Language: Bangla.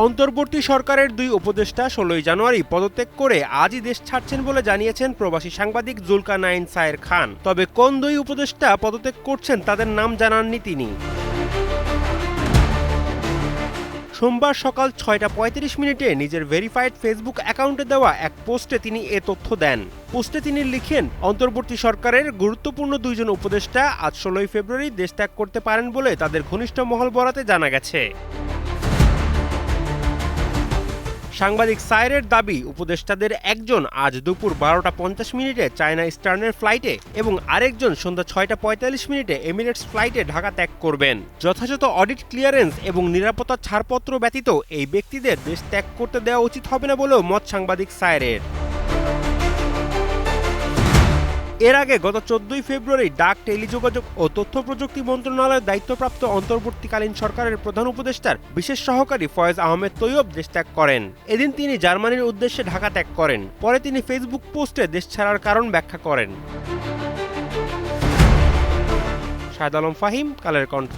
অন্তর্বর্তী সরকারের দুই উপদেষ্টা ১৬ জানুয়ারি পদত্যাগ করে আজই দেশ ছাড়ছেন বলে জানিয়েছেন প্রবাসী সাংবাদিক জুলকারনাইন সায়ের খান। তবে কোন দুই উপদেষ্টা পদত্যাগ করছেন তাদের নাম জানাননি তিনি। সোমবার সকাল ৬টা ৩৫ মিনিটে নিজের ভেরিফাইড ফেসবুক অ্যাকাউন্টে দেওয়া এক পোস্টে তিনি এ তথ্য দেন। পোস্টে তিনি লিখেন, অন্তর্বর্তী সরকারের গুরুত্বপূর্ণ দুইজন উপদেষ্টা আজ ১৬ ফেব্রুয়ারি দেশ ত্যাগ করতে পারেন বলে তাদের ঘনিষ্ঠ মহল বরাতে জানা গেছে। সাংবাদিক সায়েরের দাবি, উপদেষ্টাদের একজন আজ দুপুর ১২টা ৫০ মিনিটে চায়না ইস্টার্নের ফ্লাইটে এবং আরেকজন সন্ধ্যা ৬টা ৪৫ মিনিটে এমিরেটস ফ্লাইটে ঢাকা ত্যাগ করবেন। যথাযথ অডিট ক্লিয়ারেন্স এবং নিরাপত্তা ছাড়পত্র ব্যতীত এই ব্যক্তিদের দেশ ত্যাগ করতে দেওয়া উচিত হবে না বলেও মত সাংবাদিক সায়েরের। এর আগে গত ১৪ ফেব্রুয়ারি ডাক, টেলিযোগাযোগ ও তথ্য প্রযুক্তি মন্ত্রণালয়ের দায়িত্বপ্রাপ্ত অন্তর্বর্তীকালীন সরকারের প্রধান উপদেষ্টার বিশেষ সহকারী ফয়েজ আহমেদ তৈয়ব দেশ ত্যাগ করেন। এদিন তিনি জার্মানির উদ্দেশ্যে ঢাকা ত্যাগ করেন। পরে তিনি ফেসবুক পোস্টে দেশ ছাড়ার কারণ ব্যাখ্যা করেন। শাহেদ আলম ফাহিম, কালের কণ্ঠ।